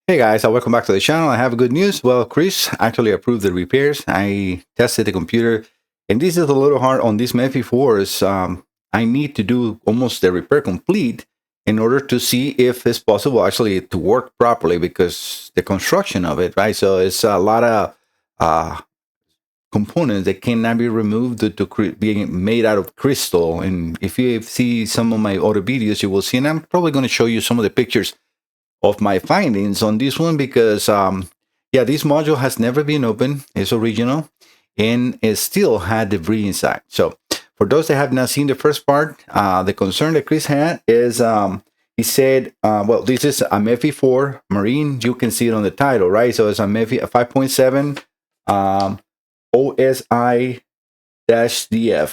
Hey guys, welcome back to the channel. I have good news. Well, Chris actually approved the repairs. I tested the computer, and this is a little hard on these MEFI 4s. I need to do almost the repair complete in order to see if it's possible actually to work properly because the construction of it, right? So it's a lot of uh, components that cannot be removed due to being made out of crystal. And if you see some of my other videos, you will see, and I'm probably going to show you some of the pictures of my findings on this one because yeah, this module has never been opened. It's original and it still had debris inside. So for those that have not seen the first part, the concern that Chris had is he said, well, this is a MEFI 4 Marine. You can see it on the title, right? So it's a MEFI 5.7 OSi-DF.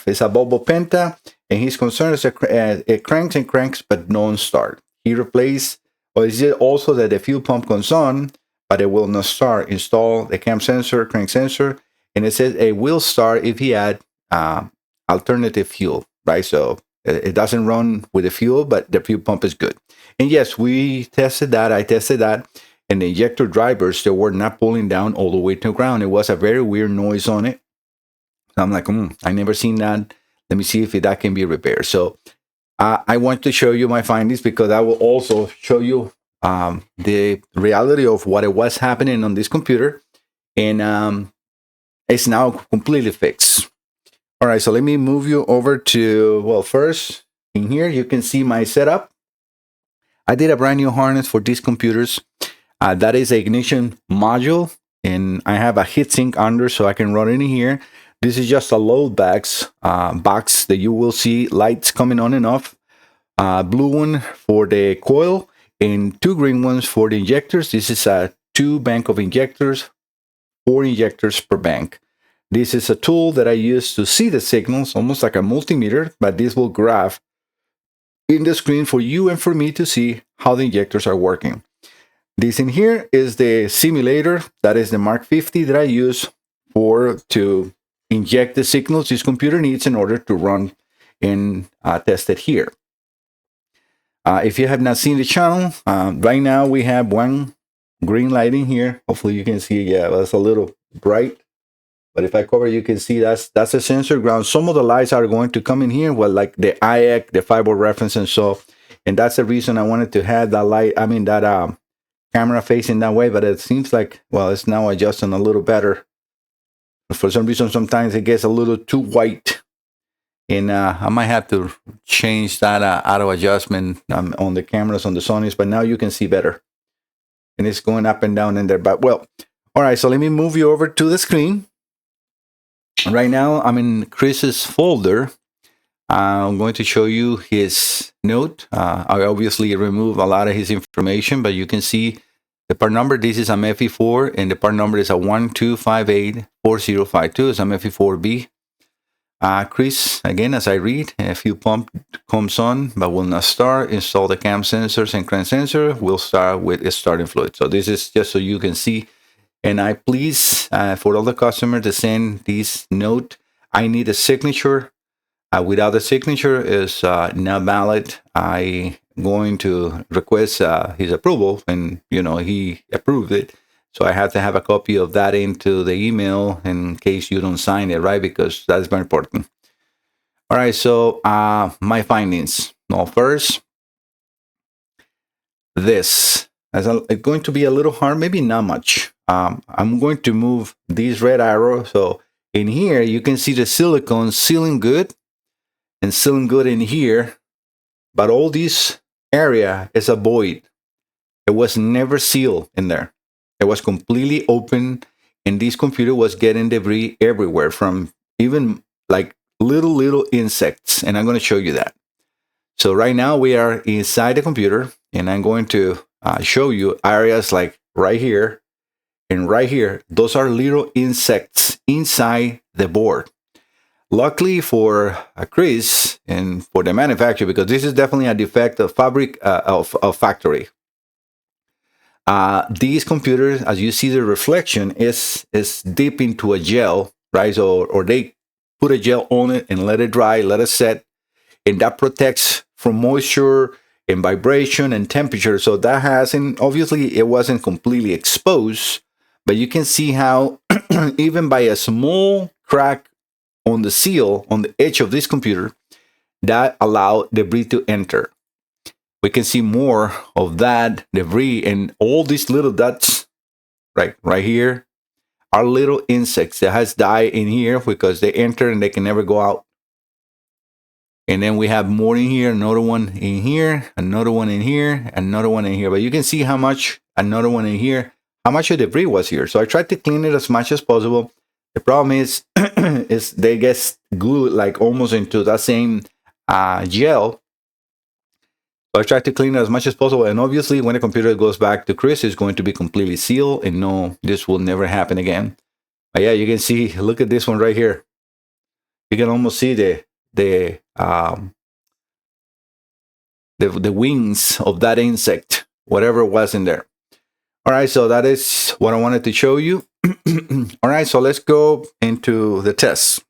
It's a Volvo Penta, and his concern is it cranks and cranks but non-start. He replaced, or is it also that the fuel pump comes on, but it will not start? Install the cam sensor, crank sensor, and it says it will start if he add alternative fuel, right? So it doesn't run with the fuel, but the fuel pump is good. And yes, we tested that. I tested that. And the injector drivers, they were not pulling down all the way to the ground. It was a very weird noise on it. So I'm like, I never seen that. Let me see if that can be repaired. So I want to show you my findings because I will also show you the reality of what it was happening on this computer. And it's now completely fixed. All right, so let me move you over to, well, first in here, you can see my setup. I did a brand new harness for these computers. That is an ignition module, and I have a heatsink under so I can run in here. This is just a load box that you will see lights coming on and off. Blue one for the coil and two green ones for the injectors. This is a 2 bank of injectors, 4 injectors per bank. This is a tool that I use to see the signals, almost like a multimeter, but this will graph in the screen for you and for me to see how the injectors are working. This in here is the simulator. That is the Mark 50 that I use to inject the signals this computer needs in order to run and test it here. If you have not seen the channel, right now we have one green light in here. Hopefully you can see, yeah, it's a little bright. But if I cover, you can see that's a sensor ground. Some of the lights are going to come in here, well, like the IEC, the fiber reference, and that's the reason I wanted to have that light. I mean that camera facing that way, but it seems like, well, it's now adjusting a little better. For some reason, sometimes it gets a little too white, and I might have to change that auto adjustment on the cameras on the Sonys, but now you can see better, and it's going up and down in there. But well, all right, so let me move you over to the screen. Right now, I'm in Chris's folder. I'm going to show you his note. I obviously remove a lot of his information, but you can see the part number. This is a MEFI 4, and the part number is a 12584052. It's a MEFI 4B. Chris, again, as I read, a fuel pump comes on, but will not start. Install the cam sensors and crank sensor. Will start with a starting fluid. So this is just so you can see. And I please, for all the customers to send this note, I need a signature. Without the signature is not valid. I'm going to request his approval, and he approved it. So I have to have a copy of that into the email in case you don't sign it, right? Because that's very important. All right, so my findings. Well, first, this is going to be a little hard, maybe not much. I'm going to move this red arrow. So in here, you can see the silicone sealing good and sealing good in here. But all this area is a void. It was never sealed in there. It was completely open, and this computer was getting debris everywhere from even like little insects. And I'm going to show you that. So right now we are inside the computer, and I'm going to show you areas like right here and right here. Those are little insects inside the board. Luckily for Chris and for the manufacturer, because this is definitely a defect of fabric of factory. These computers, as you see, the reflection is deep into a gel, right? So, or they put a gel on it and let it dry, let it set, and that protects from moisture and vibration and temperature. So that hasn't, obviously it wasn't completely exposed, but you can see how even by a small crack on the seal, on the edge of this computer, that allowed debris to enter. We can see more of that debris, and all these little dots right here are little insects that has died in here because they enter and they can never go out. And then we have more in here, another one in here, another one in here, another one in here. But you can see how much, another one in here, how much of debris was here. So I tried to clean it as much as possible. The problem is, is they get glued like almost into that same gel. So I tried to clean it as much as possible. And obviously when the computer goes back to Chris, it's going to be completely sealed. And no, this will never happen again. But yeah, you can see, look at this one right here. You can almost see the wings of that insect, whatever was in there. All right, so that is what I wanted to show you. All right, so let's go into the test.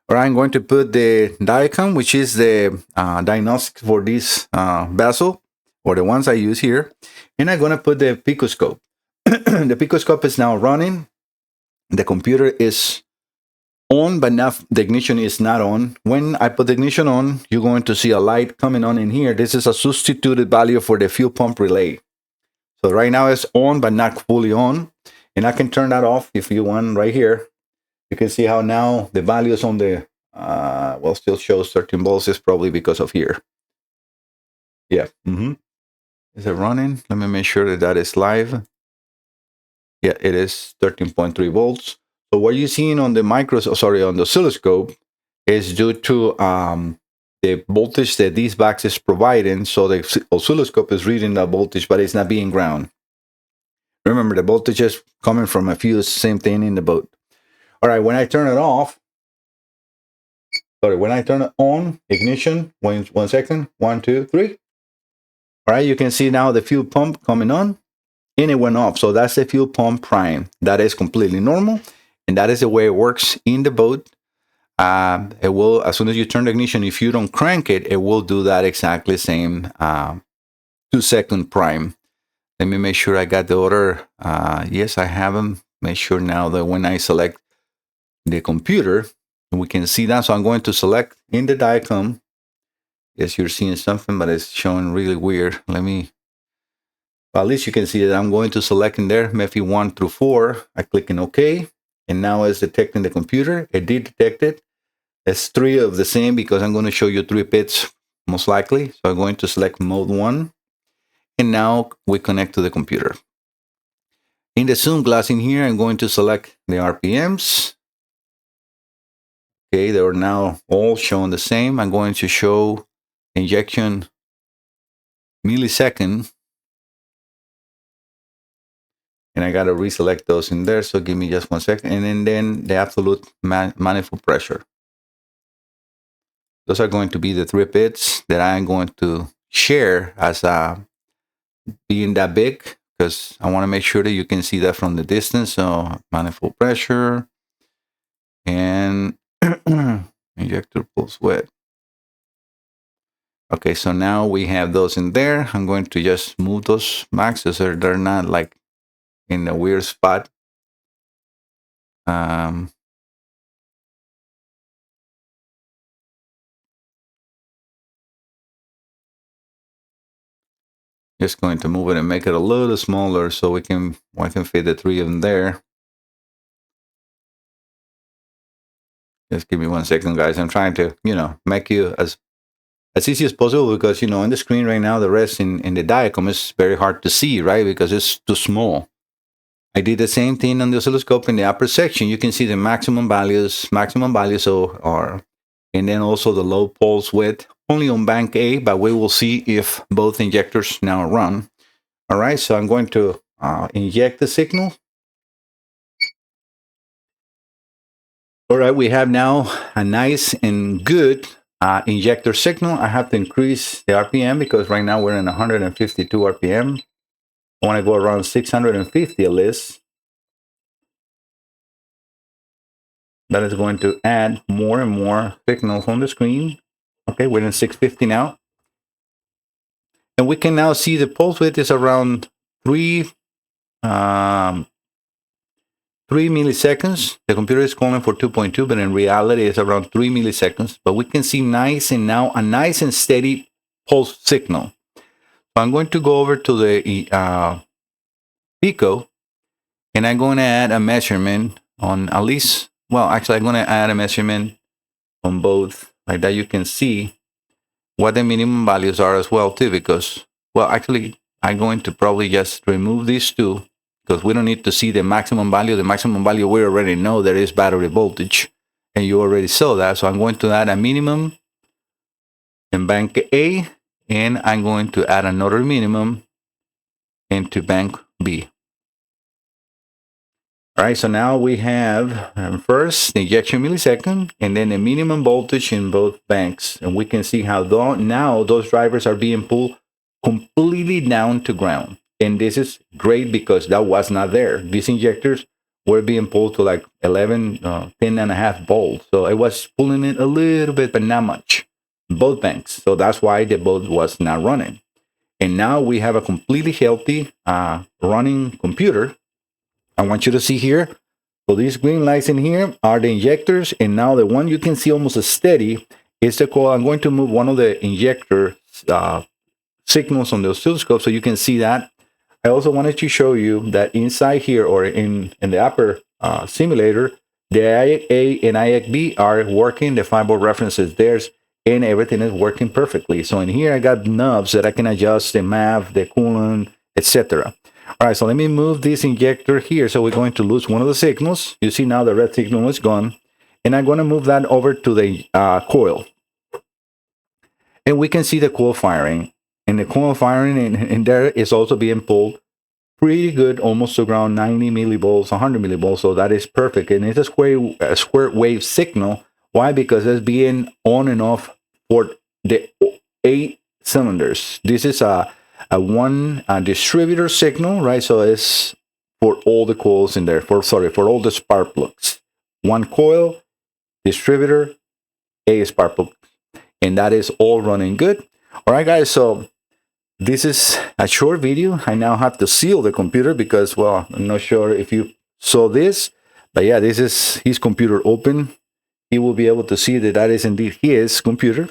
All right, I'm going to put the Diacom, which is the diagnostic for this vessel, or the ones I use here. And I'm going to put the picoscope. The picoscope is now running. The computer is on, but now the ignition is not on. When I put the ignition on, you're going to see a light coming on in here. This is a substituted value for the fuel pump relay. So right now it's on, but not fully on. And I can turn that off if you want right here. You can see how now the values on the, well, still shows 13 volts. Is probably because of here. Yeah. Is it running? Let me make sure that that is live. Yeah, it is 13.3 volts. So what you're seeing on the on the oscilloscope is due to the voltage that these boxes providing. So the oscilloscope is reading that voltage, but it's not being ground. Remember, the voltage is coming from a fuse, same thing in the boat. All right, when I turn it off, when I turn it on, ignition, one second, 1, 2, 3. All right, you can see now the fuel pump coming on, and it went off. So that's the fuel pump prime. That is completely normal, and that is the way it works in the boat. It will, as soon as you turn the ignition, if you don't crank it, it will do that exactly same 2-second prime. Let me make sure I got the order. Yes, I have them. Make sure now that when I select the computer, we can see that. So I'm going to select in the Diacom. Yes, you're seeing something, but it's showing really weird. Let me, well, at least you can see that I'm going to select in there, MEFI 1 through 4. I click in OK. And now it's detecting the computer. It did detect it. It's 3 of the same because I'm going to show you 3 bits most likely. So I'm going to select mode 1. And now we connect to the computer. In the zoom glass in here, I'm going to select the RPMs. Okay, they are now all shown the same. I'm going to show injection millisecond. And I got to reselect those in there. So give me just 1 second. And then the absolute manifold pressure. Those are going to be the 3 bits that I'm going to share as being that big, because I want to make sure that you can see that from the distance. So manifold pressure and injector pulse width. Okay, so now we have those in there. I'm going to just move those maxes so they're not like in a weird spot. Just going to move it and make it a little smaller so I can fit the 3 of them there. Just give me 1 second, guys. I'm trying to, make you as easy as possible because, on the screen right now, the rest in the Diacom is very hard to see, right? Because it's too small. I did the same thing on the oscilloscope in the upper section. You can see the maximum values are, and then also the low pulse width, only on bank A, but we will see if both injectors now run. All right, so I'm going to inject the signal. All right, we have now a nice and good injector signal. I have to increase the RPM because right now we're in 152 RPM. I want to go around 650 at least. That is going to add more and more signals on the screen. Okay, we're in 650 now. And we can now see the pulse width is around 3 milliseconds. The computer is calling for 2.2, but in reality it's around 3 milliseconds. But we can see a nice and steady pulse signal. So I'm going to go over to the Pico, and I'm going to add a measurement on at least, well, actually I'm going to add a measurement on both, like that you can see what the minimum values are as well too, because, well, actually I'm going to probably just remove these two because we don't need to see the maximum value. The maximum value we already know there is battery voltage, and you already saw that. So I'm going to add a minimum in bank A, and I'm going to add another minimum into bank B. All right, so now we have first the injection millisecond, and then the minimum voltage in both banks. And we can see how now those drivers are being pulled completely down to ground. And this is great because that was not there. These injectors were being pulled to like 11, 10.5 volts. So it was pulling it a little bit, but not much. Both banks. So that's why the boat was not running. And now we have a completely healthy running computer. I want you to see here. So these green lights in here are the injectors. And now the one you can see almost as steady is the coil. I'm going to move one of the injector signals on the oscilloscope so you can see that. I also wanted to show you that inside here, or in the upper simulator, the IAC A and IAC B are working. The 5 volt references there's, and everything is working perfectly. So in here I got knobs that I can adjust the MAV, the coolant, etc. All right, so let me move this injector here. So we're going to lose one of the signals. You see now the red signal is gone, and I'm going to move that over to the coil, and we can see the coil firing. And the coil firing in there is also being pulled pretty good, almost around 90 millivolts, 100 millivolts. So that is perfect. And it's a square wave signal. Why? Because it's being on and off for the 8 cylinders. This is a distributor signal, right? So it's for all the coils in there, for all the spark plugs. One coil, distributor, 8 spark plugs. And that is all running good. All right, guys, so this is a short video. I now have to seal the computer because, well, I'm not sure if you saw this, but yeah, this is his computer open. He will be able to see that that is indeed his computer.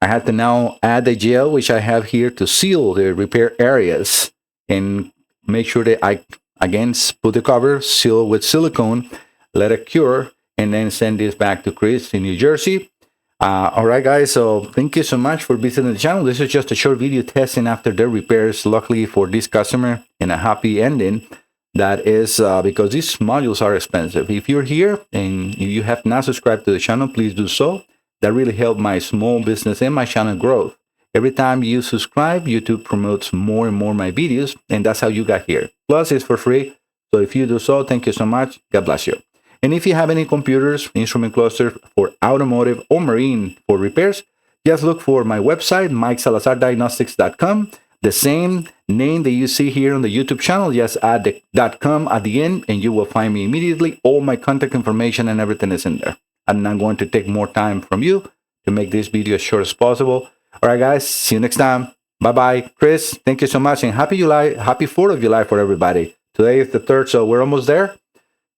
I have to now add the gel, which I have here, to seal the repair areas and make sure that I, again, put the cover, seal with silicone, let it cure, and then send this back to Chris in New Jersey. All right, guys, so thank you so much for visiting the channel. This is just a short video testing after the repairs, luckily for this customer, and a happy ending. That is because these modules are expensive. If you're here and you have not subscribed to the channel, please do so. That really helped my small business and my channel growth. Every time you subscribe, YouTube promotes more and more my videos, and that's how you got here. Plus, it's for free. So if you do so, thank you so much. God bless you. And if you have any computers, instrument cluster for automotive or marine for repairs, just look for my website, MikeSalazarDiagnostics.com. The same name that you see here on the YouTube channel, just add the .com at the end, and you will find me immediately. All my contact information and everything is in there. I'm not going to take more time from you to make this video as short as possible. All right, guys, see you next time. Bye-bye. Chris, thank you so much, and happy July, happy 4th of July for everybody. Today is the 3rd, so we're almost there.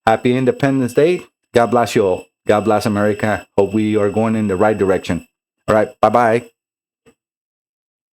Happy Independence Day. God bless you all. God bless America. Hope we are going in the right direction. All right. Bye-bye.